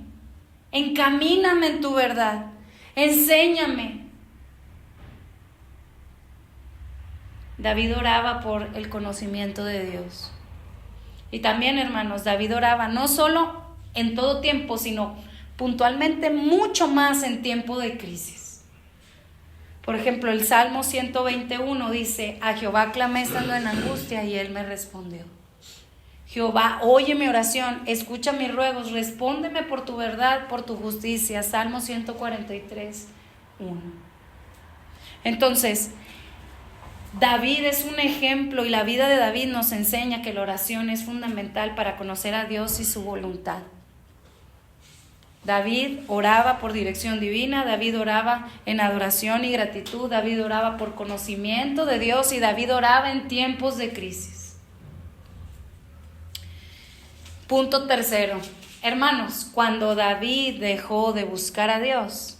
encamíname en tu verdad, enséñame. David oraba por el conocimiento de Dios. Y también, hermanos, David oraba no solo en todo tiempo, sino puntualmente mucho más en tiempo de crisis. Por ejemplo, el Salmo 121 dice, a Jehová clamé estando en angustia y él me respondió. Jehová, oye mi oración, escucha mis ruegos, respóndeme por tu verdad, por tu justicia. Salmo 143:1. Entonces, David es un ejemplo y la vida de David nos enseña que la oración es fundamental para conocer a Dios y su voluntad. David oraba por dirección divina, David oraba en adoración y gratitud, David oraba por conocimiento de Dios y David oraba en tiempos de crisis. Punto tercero. Hermanos, cuando David dejó de buscar a Dios,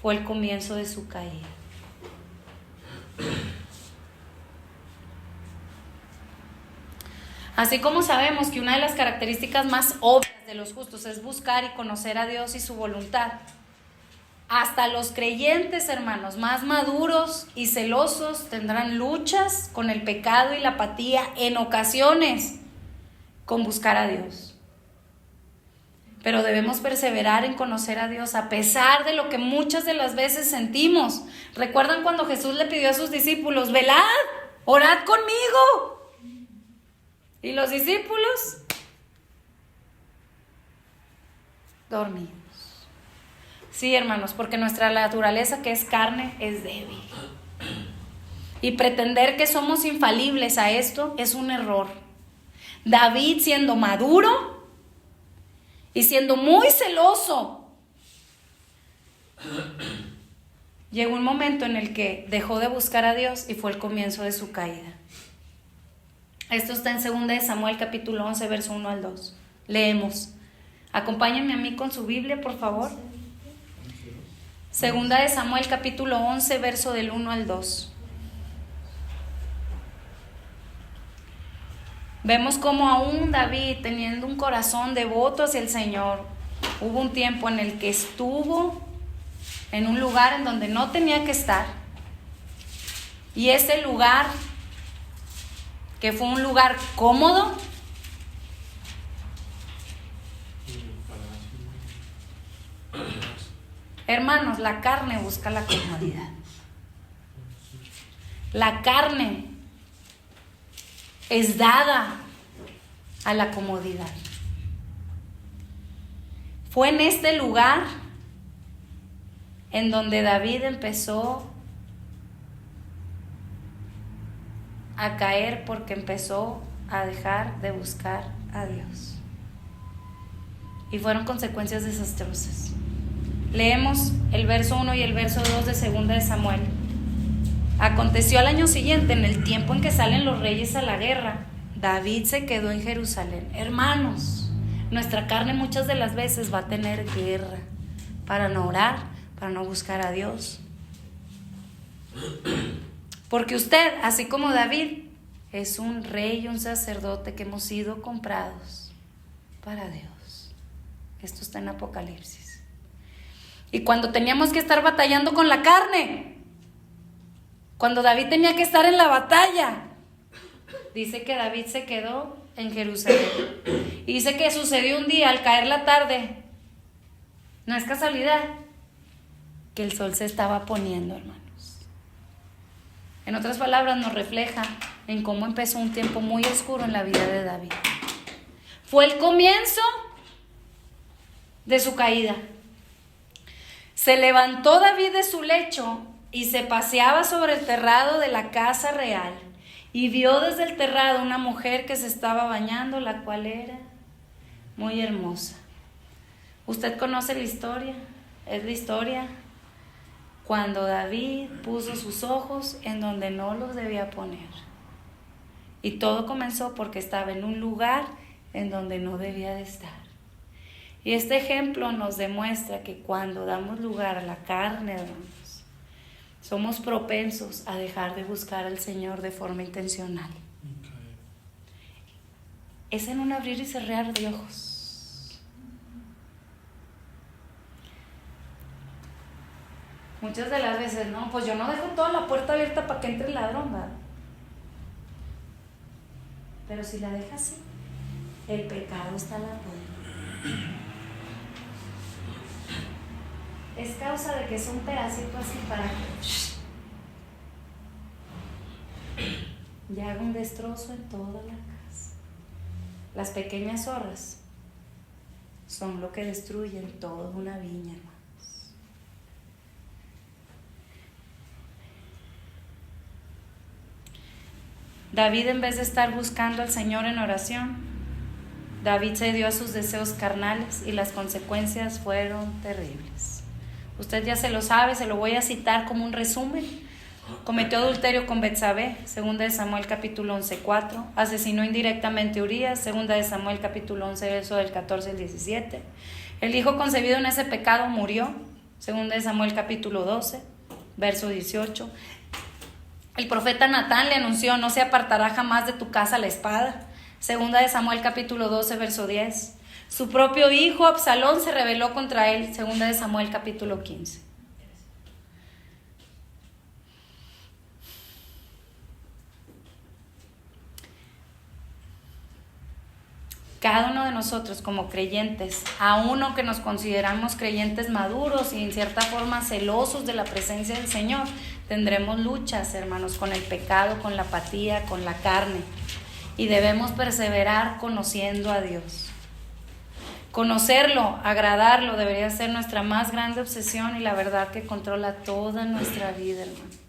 fue el comienzo de su caída. Así como sabemos que una de las características más obvias de los justos es buscar y conocer a Dios y su voluntad, hasta los creyentes, hermanos, más maduros y celosos tendrán luchas con el pecado y la apatía en ocasiones con buscar a Dios. Pero debemos perseverar en conocer a Dios a pesar de lo que muchas de las veces sentimos. ¿Recuerdan cuando Jesús le pidió a sus discípulos, velad, orad conmigo? Y los discípulos dormidos. Sí, hermanos, porque nuestra naturaleza, que es carne, es débil. Y pretender que somos infalibles a esto es un error. David, siendo maduro y siendo muy celoso, llegó un momento en el que dejó de buscar a Dios y fue el comienzo de su caída. Esto está en 2 de Samuel capítulo 11, verso 1 al 2. Leemos. Acompáñenme a mí con su Biblia, por favor. 2 de Samuel capítulo 11, verso del 1 al 2. Vemos como aún David, teniendo un corazón devoto hacia el Señor, hubo un tiempo en el que estuvo en un lugar en donde no tenía que estar. Y ese lugar, que fue un lugar cómodo, hermanos, la carne busca la comodidad. La carne es dada a la comodidad. Fue en este lugar en donde David empezó a caer, porque empezó a dejar de buscar a Dios. Y fueron consecuencias desastrosas. Leemos el verso 1 y el verso 2 de 2 de Samuel. Aconteció al año siguiente, en el tiempo en que salen los reyes a la guerra, David se quedó en Jerusalén. Hermanos, nuestra carne muchas de las veces va a tener guerra para no orar, para no buscar a Dios. Porque usted, así como David, es un rey y un sacerdote que hemos sido comprados para Dios. Esto está en Apocalipsis. Y cuando teníamos que estar batallando con la carne, cuando David tenía que estar en la batalla, dice que David se quedó en Jerusalén. Y dice que sucedió un día al caer la tarde. No es casualidad que el sol se estaba poniendo, hermanos. En otras palabras, nos refleja en cómo empezó un tiempo muy oscuro en la vida de David. Fue el comienzo de su caída. Se levantó David de su lecho y se paseaba sobre el terrado de la casa real, y vio desde el terrado una mujer que se estaba bañando, la cual era muy hermosa. ¿Usted conoce la historia? Es la historia cuando David puso sus ojos en donde no los debía poner. Y todo comenzó porque estaba en un lugar en donde no debía de estar. Y este ejemplo nos demuestra que cuando damos lugar a la carne, hermanos, somos propensos a dejar de buscar al Señor de forma intencional. Es en un abrir y cerrar de ojos. Muchas de las veces, no, pues yo no dejo toda la puerta abierta para que entre el ladrón, ¿verdad? Pero si la dejas así, el pecado está a la puerta. Es causa de que es un pedacito así para que ya haga un destrozo en toda la casa. Las pequeñas zorras son lo que destruyen toda una viña, hermanos. David, en vez de estar buscando al Señor en oración, David cedió a sus deseos carnales y las consecuencias fueron terribles. Usted ya se lo sabe, se lo voy a citar como un resumen. Cometió adulterio con Betsabé, 2 de Samuel capítulo 11:4. Asesinó indirectamente a Urías, 2 de Samuel capítulo 11, verso del 14 al 17. El hijo concebido en ese pecado murió, 2 de Samuel capítulo 12, verso 18. El profeta Natán le anunció: no se apartará jamás de tu casa la espada, 2 de Samuel capítulo 12, verso 10. Su propio hijo Absalón se rebeló contra él, 2 de Samuel capítulo 15. Cada uno de nosotros como creyentes, aun aunque nos consideramos creyentes maduros y en cierta forma celosos de la presencia del Señor, tendremos luchas, hermanos, con el pecado, con la apatía, con la carne. y debemos perseverar conociendo a Dios. Conocerlo, agradarlo, debería ser nuestra más grande obsesión y la verdad que controla toda nuestra vida, hermanos.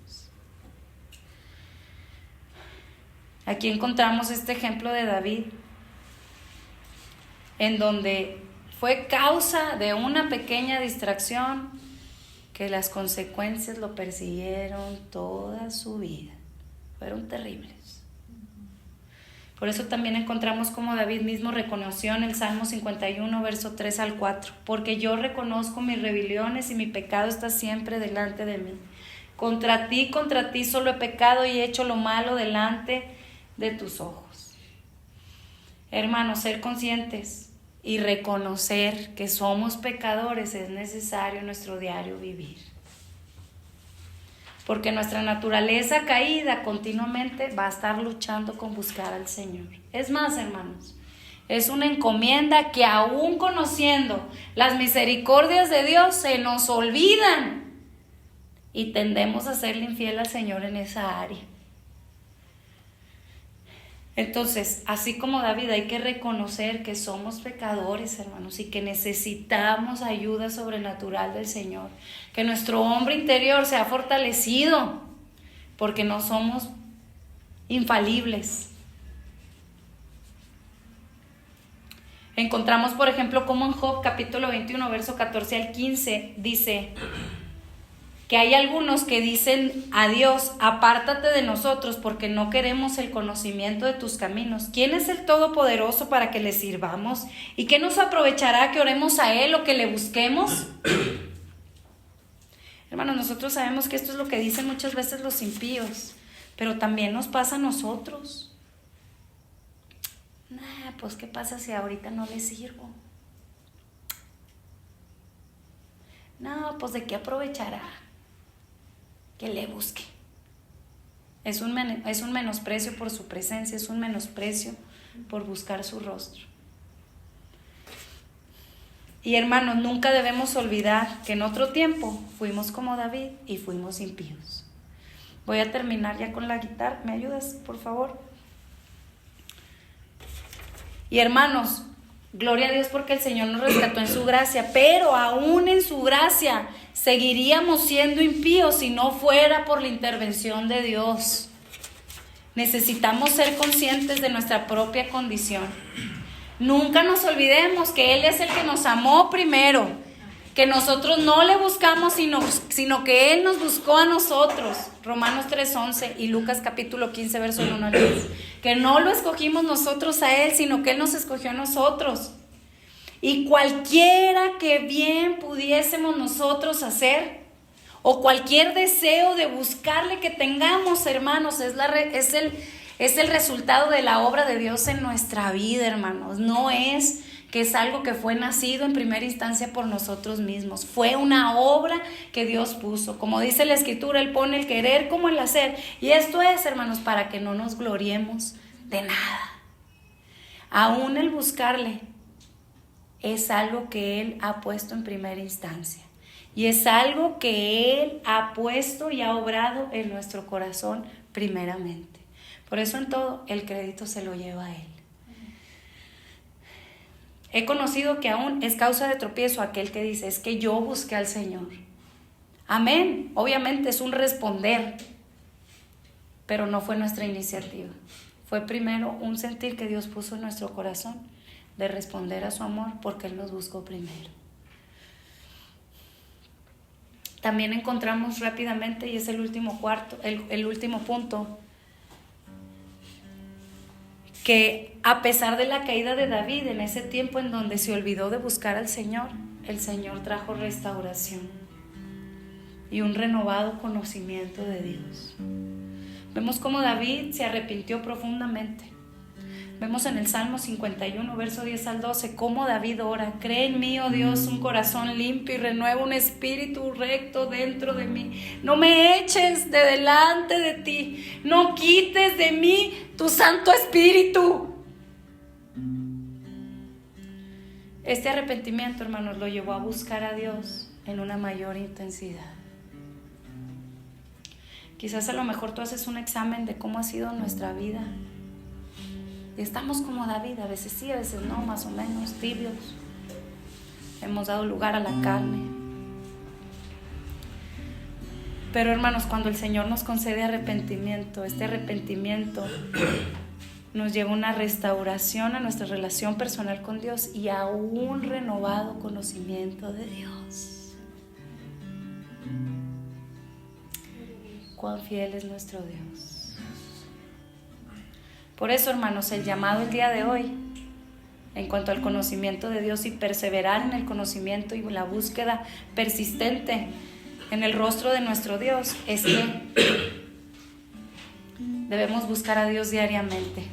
Aquí encontramos este ejemplo de David, en donde fue causa de una pequeña distracción que las consecuencias lo persiguieron toda su vida. Fueron terribles. Por eso también encontramos como David mismo reconoció en el Salmo 51, verso 3 al 4. Porque yo reconozco mis rebeliones y mi pecado está siempre delante de mí. Contra ti solo he pecado y he hecho lo malo delante de tus ojos. Hermanos, ser conscientes y reconocer que somos pecadores es necesario en nuestro diario vivir. Porque nuestra naturaleza caída continuamente va a estar luchando con buscar al Señor. Es más, hermanos, es una encomienda que aún conociendo las misericordias de Dios se nos olvidan y tendemos a serle infiel al Señor en esa área. Entonces, así como David, hay que reconocer que somos pecadores, hermanos, y que necesitamos ayuda sobrenatural del Señor. Que nuestro hombre interior sea fortalecido, porque no somos infalibles. Encontramos, por ejemplo, como en Job, capítulo 21, verso 14 al 15, dice que hay algunos que dicen a Dios: apártate de nosotros porque no queremos el conocimiento de tus caminos. ¿Quién es el Todopoderoso para que le sirvamos? ¿Y qué nos aprovechará que oremos a Él o que le busquemos? Hermanos, nosotros sabemos que esto es lo que dicen muchas veces los impíos, pero también nos pasa a nosotros. Pues ¿qué pasa si ahorita no le sirvo? No, pues ¿de qué aprovechará que le busque? Es un menosprecio por su presencia, es un menosprecio por buscar su rostro. Y hermanos, nunca debemos olvidar que en otro tiempo fuimos como David y fuimos impíos. Voy a terminar ya con la guitarra. ¿Me ayudas, por favor? Y hermanos, gloria a Dios porque el Señor nos rescató en su gracia, pero aún en su gracia seguiríamos siendo impíos si no fuera por la intervención de Dios. Necesitamos ser conscientes de nuestra propia condición. Nunca nos olvidemos que Él es el que nos amó primero, que nosotros no le buscamos, sino que Él nos buscó a nosotros. Romanos 3:11 y Lucas capítulo 15, verso 1 al 10. Que no lo escogimos nosotros a Él, sino que Él nos escogió a nosotros. Y cualquiera que bien pudiésemos nosotros hacer, o cualquier deseo de buscarle que tengamos, hermanos, es el resultado de la obra de Dios en nuestra vida, hermanos. No es que es algo que fue nacido en primera instancia por nosotros mismos. Fue una obra que Dios puso. Como dice la Escritura, Él pone el querer como el hacer. Y esto es, hermanos, para que no nos gloriemos de nada. Aún el buscarle es algo que Él ha puesto en primera instancia. Y es algo que Él ha puesto y ha obrado en nuestro corazón primeramente. Por eso en todo el crédito se lo lleva a Él. He conocido que aún es causa de tropiezo aquel que dice: es que yo busqué al Señor. Amén. Obviamente es un responder, pero no fue nuestra iniciativa. Fue primero un sentir que Dios puso en nuestro corazón de responder a su amor porque Él nos buscó primero. También encontramos rápidamente, y es el último punto, que a pesar de la caída de David, en ese tiempo en donde se olvidó de buscar al Señor, el Señor trajo restauración y un renovado conocimiento de Dios. Vemos cómo David se arrepintió profundamente. Vemos en el Salmo 51, verso 10 al 12, cómo David ora: cree en mí, oh Dios, un corazón limpio y renueva un espíritu recto dentro de mí. No me eches de delante de ti, no quites de mí tu Santo Espíritu. Este arrepentimiento, hermanos, lo llevó a buscar a Dios en una mayor intensidad. Quizás a lo mejor tú haces un examen de cómo ha sido nuestra vida. Y estamos como David, a veces sí, a veces no, más o menos, tibios. Hemos dado lugar a la carne. Pero hermanos, cuando el Señor nos concede arrepentimiento, este arrepentimiento nos lleva a una restauración a nuestra relación personal con Dios y a un renovado conocimiento de Dios. Cuán fiel es nuestro Dios. Por eso, hermanos, el llamado el día de hoy, en cuanto al conocimiento de Dios y perseverar en el conocimiento y la búsqueda persistente en el rostro de nuestro Dios, es que debemos buscar a Dios diariamente.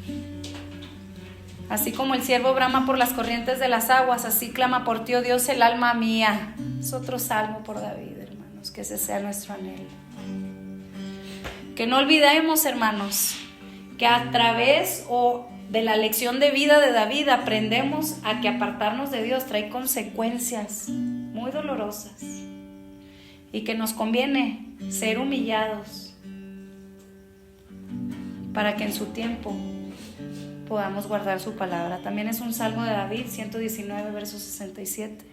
Así como el siervo brama por las corrientes de las aguas, así clama por ti, oh Dios, el alma mía. Es otro salmo por David, hermanos, que ese sea nuestro anhelo. Que no olvidemos, hermanos, que a través de la lección de vida de David aprendemos a que apartarnos de Dios trae consecuencias muy dolorosas y que nos conviene ser humillados para que en su tiempo podamos guardar su palabra. También es un salmo de David, 119, verso 67.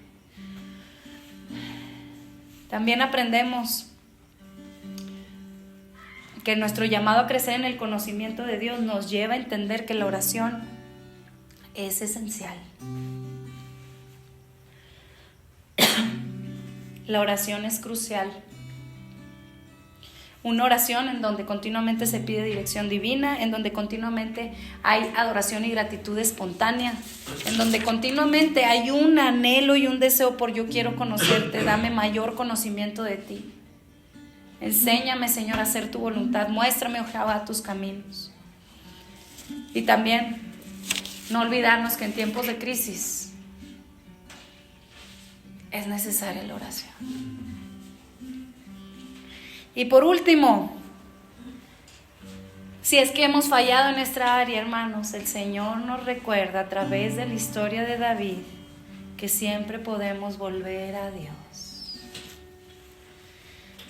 También aprendemos que nuestro llamado a crecer en el conocimiento de Dios nos lleva a entender que la oración es esencial. La oración es crucial. Una oración en donde continuamente se pide dirección divina, en donde continuamente hay adoración y gratitud espontánea, en donde continuamente hay un anhelo y un deseo por yo quiero conocerte, dame mayor conocimiento de ti. Enséñame, Señor, a hacer tu voluntad. Muéstrame, oh Jehová, tus caminos. Y también no olvidarnos que en tiempos de crisis es necesaria la oración. Y por último, si es que hemos fallado en esta área, hermanos, el Señor nos recuerda a través de la historia de David que siempre podemos volver a Dios.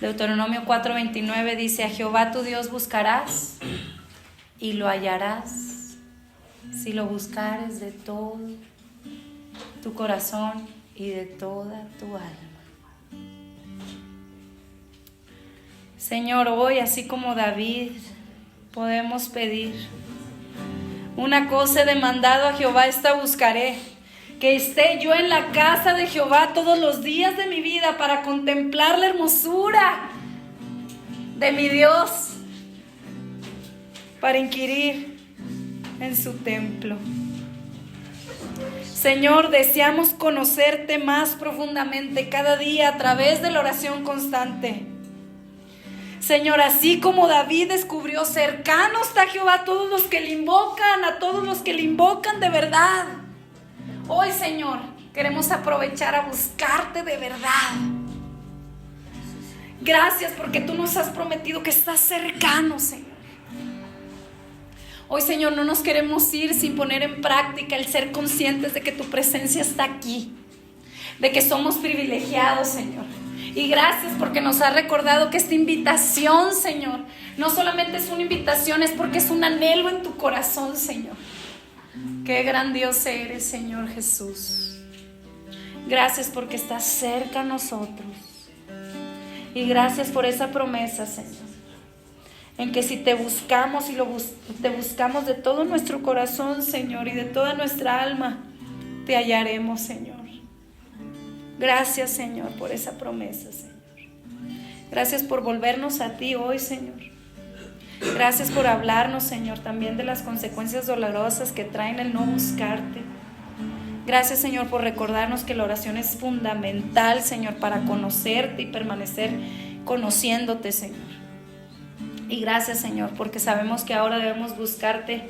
Deuteronomio 4:29 dice: a Jehová tu Dios buscarás y lo hallarás si lo buscares de todo tu corazón y de toda tu alma. Señor, hoy, así como David, podemos pedir una cosa: he demandado a Jehová, esta buscaré, que esté yo en la casa de Jehová todos los días de mi vida para contemplar la hermosura de mi Dios, para inquirir en su templo. Señor, deseamos conocerte más profundamente cada día a través de la oración constante. Señor, así como David descubrió cercanos a Jehová a todos los que le invocan, a todos los que le invocan de verdad. Hoy, Señor, queremos aprovechar a buscarte de verdad. Gracias porque tú nos has prometido que estás cercano, Señor. Hoy, Señor, no nos queremos ir sin poner en práctica el ser conscientes de que tu presencia está aquí, de que somos privilegiados, Señor. Y gracias porque nos has recordado que esta invitación, Señor, no solamente es una invitación, es porque es un anhelo en tu corazón, Señor. Qué gran Dios eres, Señor Jesús. Gracias porque estás cerca a nosotros. Y gracias por esa promesa, Señor, en que si te buscamos y te buscamos de todo nuestro corazón, Señor, y de toda nuestra alma, te hallaremos, Señor. Gracias, Señor, por esa promesa, Señor. Gracias por volvernos a ti hoy, Señor. Gracias por hablarnos, Señor, también de las consecuencias dolorosas que traen el no buscarte. Gracias, Señor, por recordarnos que la oración es fundamental, Señor, para conocerte y permanecer conociéndote, Señor. Y gracias, Señor, porque sabemos que ahora debemos buscarte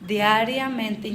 diariamente,